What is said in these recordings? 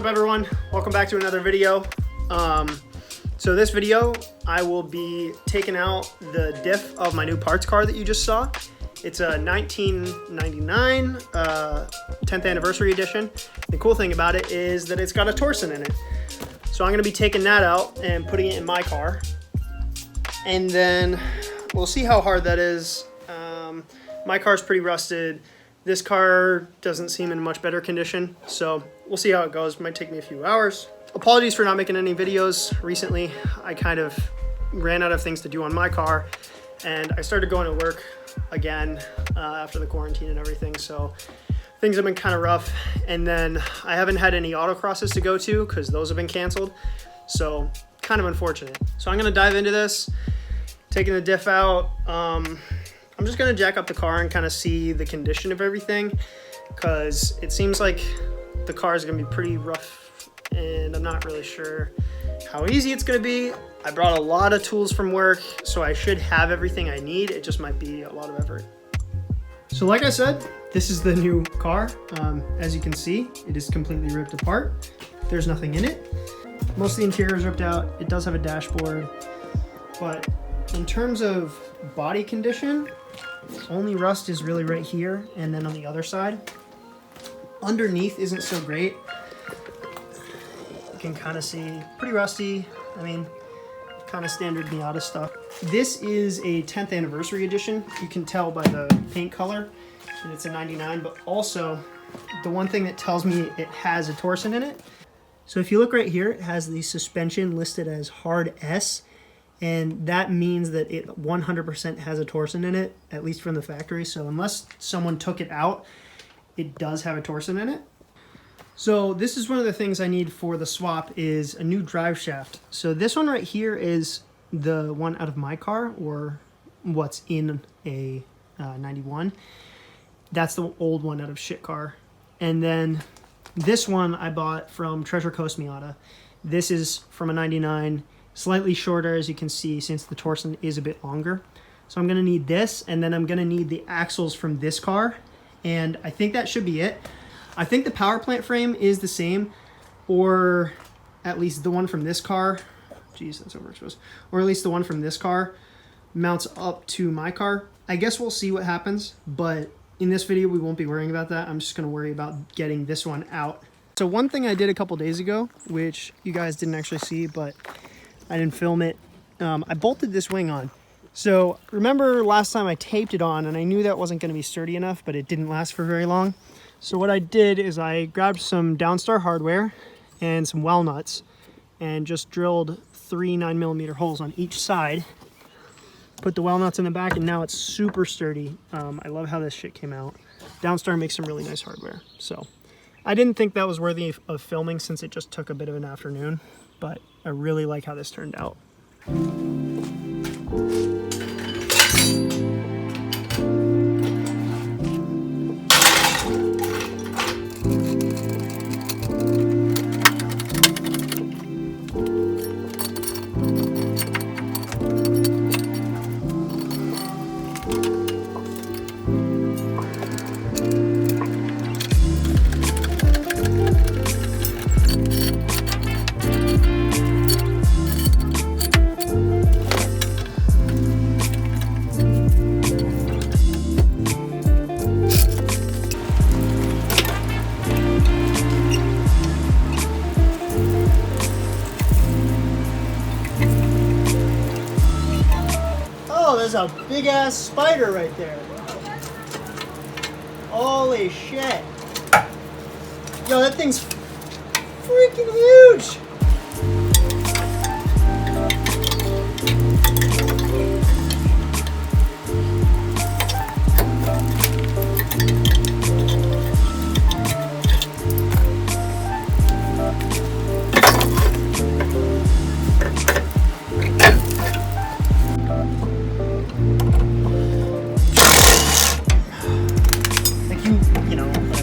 everyone? Welcome back to another video. So this video, I will be taking out the diff of my new parts car that you just saw. It's a 1999 10th anniversary edition. The cool thing about it is that it's got a Torsen in it. So I'm gonna be taking that out and putting it in my car. And then we'll see how hard that is. My car's pretty rusted. This car doesn't seem in much better condition, so we'll see how it goes. It might take me a few hours. Apologies for not making any videos recently. I kind of ran out of things to do on my car, and I started going to work again after the quarantine and everything, so things have been kind of rough. And then I haven't had any autocrosses to go to because those have been canceled, so kind of unfortunate. So I'm gonna dive into this, taking the diff out. I'm just gonna jack up the car and kind of see the condition of everything, because it seems like the car is gonna be pretty rough and I'm not really sure how easy it's gonna be. I brought a lot of tools from work, so I should have everything I need. It just might be a lot of effort. So like I said, this is the new car. As you can see, it is completely ripped apart. There's nothing in it. Most of the interior is ripped out. It does have a dashboard, but in terms of body condition, only rust is really right here and then on the other side. Underneath isn't so great. You can kind of see pretty rusty. I mean, kind of standard Miata stuff. This is a 10th anniversary edition. You can tell by the paint color, and it's a 99, but also the one thing that tells me it has a Torsen in it. So if you look right here, it has the suspension listed as hard S, and that means that it 100% has a Torsen in it, at least from the factory. So unless someone took it out, it does have a Torsen in it. So this is one of the things I need for the swap is a new drive shaft. So this one right here is the one out of my car, or what's in a 91. That's the old one out of shit car. And then this one I bought from Treasure Coast Miata. This is from a 99. Slightly shorter, as you can see, since the Torsen is a bit longer. So I'm gonna need this, and then I'm gonna need the axles from this car, and I think that should be it. I think the power plant frame is the same, or at least the one from this car. Geez, that's overexposed. Or at least the one from this car mounts up to my car. I guess we'll see what happens, but in this video we won't be worrying about that. I'm just gonna worry about getting this one out. So one thing I did a couple days ago, which you guys didn't actually see, but I didn't film it. I bolted this wing on. So remember last time I taped it on and I knew that wasn't gonna be sturdy enough, but it didn't last for very long. So what I did is I grabbed some Downstar hardware and some well nuts and just drilled 3 9mm holes on each side. Put the well nuts in the back, and now it's super sturdy. I love how this shit came out. Downstar makes some really nice hardware. So I didn't think that was worthy of filming since it just took a bit of an afternoon, but I really like how this turned out. There's a big ass spider right there. Holy shit. Yo, that thing's freaking huge. You know what I mean?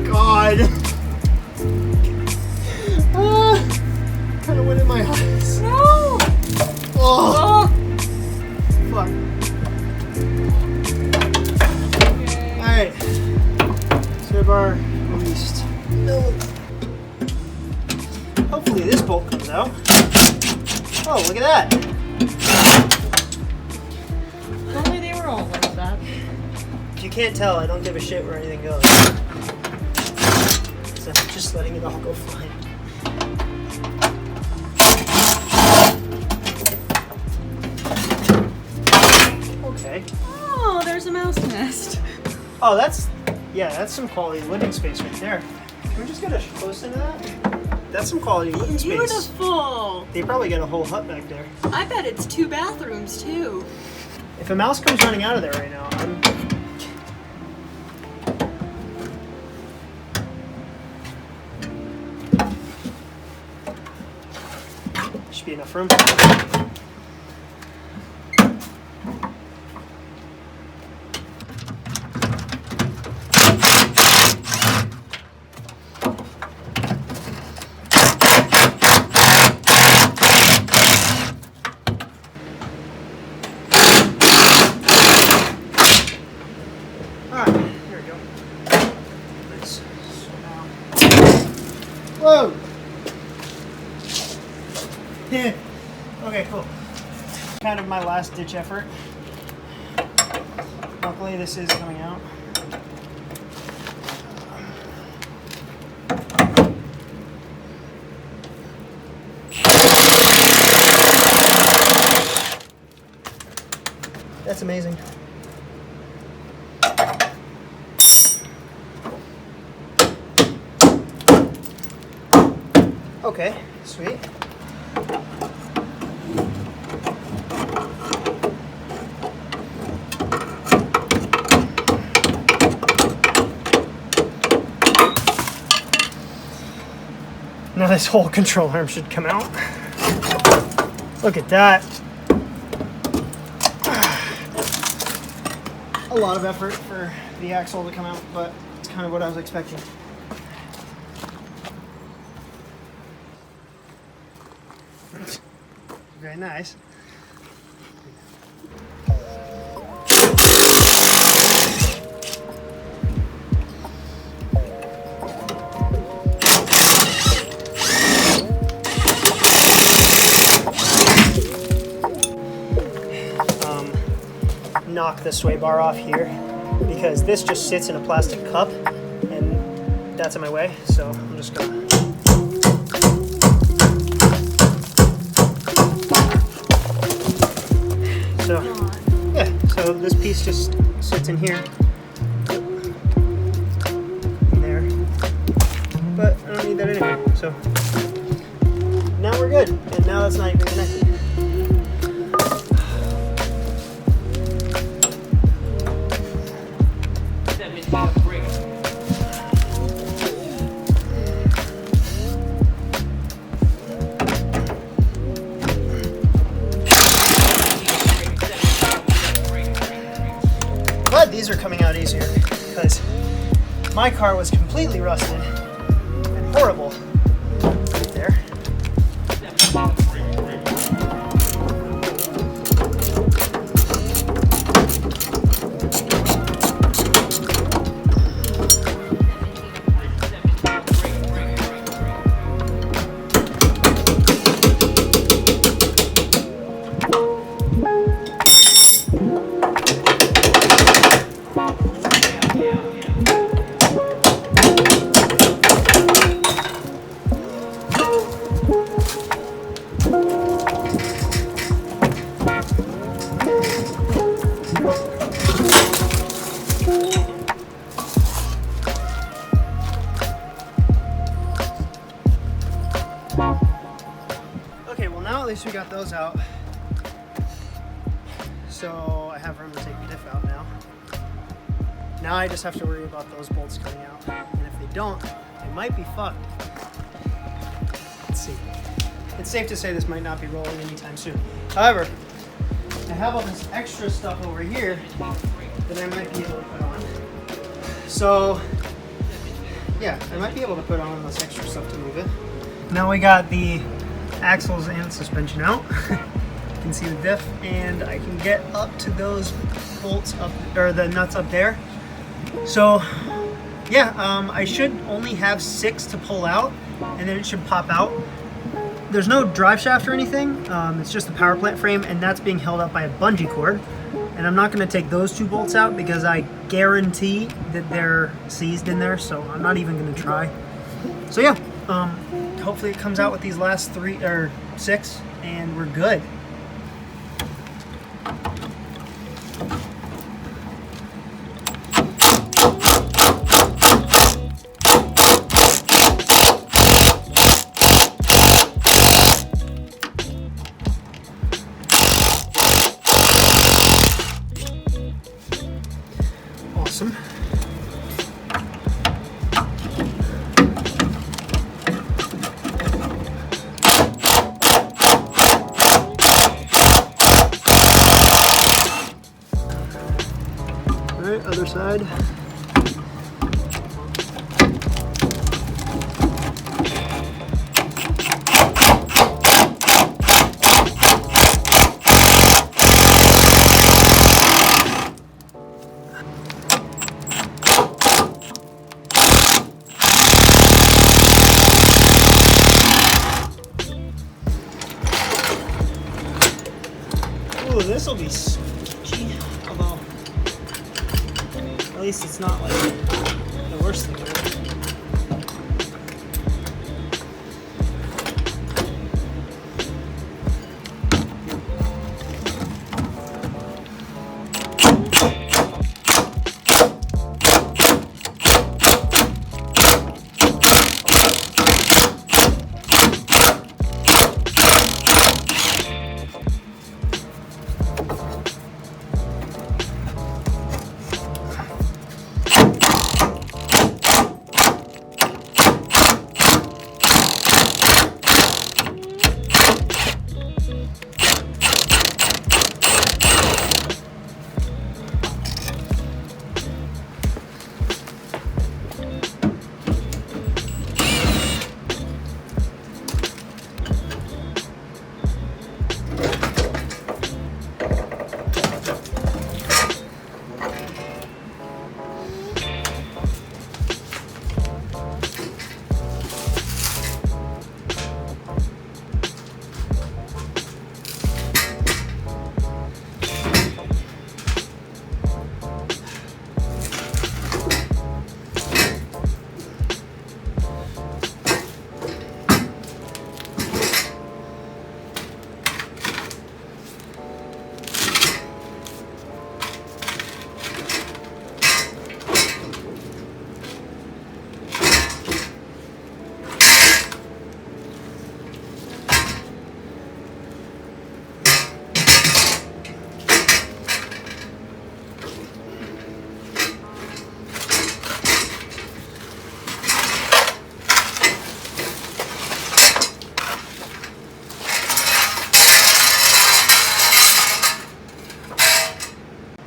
god. Kind of went in my eyes. No! Oh. Fuck. Okay. Alright. Sway bar released. No. Hopefully this bolt comes out. Oh, look at that. If only they were all like that. If you can't tell, I don't give a shit where anything goes. So I'm just letting it all go flying. Okay. Oh, there's a mouse nest. Oh, that's some quality living space right there. Can we just get a close into that? That's some quality living space. Beautiful. They probably got a whole hut back there. I bet it's 2 bathrooms too. If a mouse comes running out of there right now, should be enough room. Whoa! Yeah. Okay, cool. Kind of my last ditch effort. Luckily, this is coming out. That's amazing. Okay, sweet. Now this whole control arm should come out. Look at that. A lot of effort for the axle to come out, but it's kind of what I was expecting. Very nice. Knock the sway bar off here because this just sits in a plastic cup and that's in my way, so I'm just gonna so this piece just sits in here and there, but I don't need that anyway, so now we're good, and now that's not even connected. Glad these are coming out easier because my car was completely rusted and horrible right there. Okay, well now at least we got those out. So I have room to take the diff out now. Now I just have to worry about those bolts coming out. And if they don't, they might be fucked. Let's see. It's safe to say this might not be rolling anytime soon. However, I have all this extra stuff over here that I might be able to put on. So Yeah, I might be able to put on this extra stuff to move it. Now we got the axles and suspension out. You can see the diff, and I can get up to those bolts up, or the nuts up there. So yeah, I should only have 6 to pull out, and then it should pop out. There's no drive shaft or anything. It's just the power plant frame, and that's being held up by a bungee cord. And I'm not going to take those 2 bolts out because I guarantee that they're seized in there, so I'm not even going to try. So yeah, hopefully it comes out with these last 3 or 6, and we're good. Awesome. All right, other side. Ooh, this will be squeaky, although at least it's not like the worst thing ever.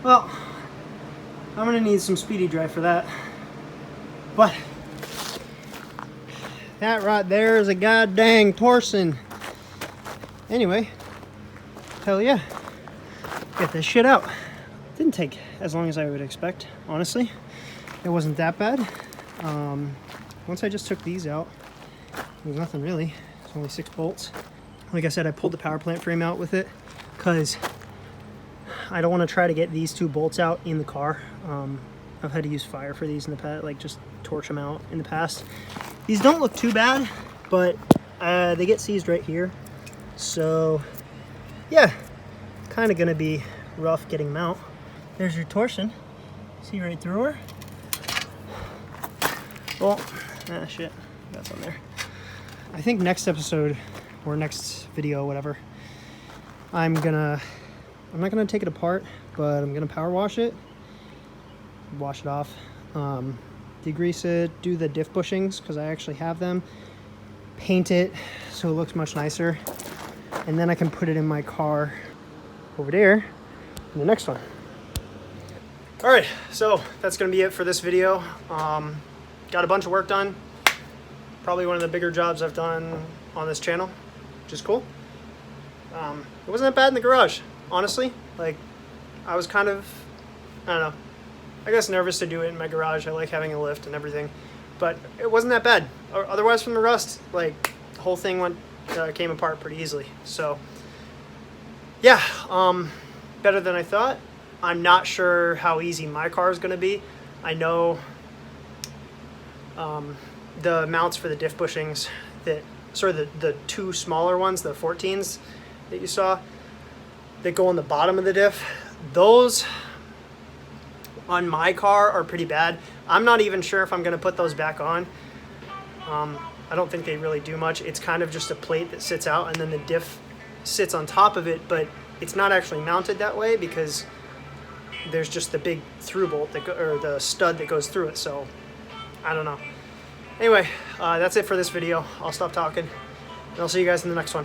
Well, I'm gonna need some speedy dry for that. But that right there is a goddamn Torsen. Anyway, hell yeah, get this shit out. Didn't take as long as I would expect, honestly. It wasn't that bad. Once I just took these out, there's nothing really. It's only 6 bolts. Like I said, I pulled the power plant frame out with it because I don't want to try to get these 2 bolts out in the car. I've had to use fire for these in the past, like just torch them out in the past. These don't look too bad, but they get seized right here. So yeah, kind of gonna be rough getting them out. There's your Torsen. See right through her? Well, shit, that's on there. I think next episode or next video, whatever, I'm not gonna take it apart, but I'm gonna power wash it, wash it off, degrease it, do the diff bushings because I actually have them, paint it so it looks much nicer, and then I can put it in my car over there in the next one. All right, so that's gonna be it for this video. got a bunch of work done. Probably one of the bigger jobs I've done on this channel, which is cool. It wasn't that bad in the garage, honestly. Like, I was kind of, I don't know, I guess nervous to do it in my garage. I like having a lift and everything, but it wasn't that bad. Otherwise, from the rust, like, the whole thing came apart pretty easily. So, yeah, better than I thought. I'm not sure how easy my car is going to be. I know the mounts for the diff bushings, that sort of the two smaller ones, the 14s that you saw, that go on the bottom of the diff, those on my car are pretty bad. I'm not even sure if I'm going to put those back on. I don't think they really do much. It's kind of just a plate that sits out, and then the diff sits on top of it, but it's not actually mounted that way because there's just the big through bolt or the stud that goes through it. So I don't know. Anyway, that's it for this video. I'll stop talking, and I'll see you guys in the next one.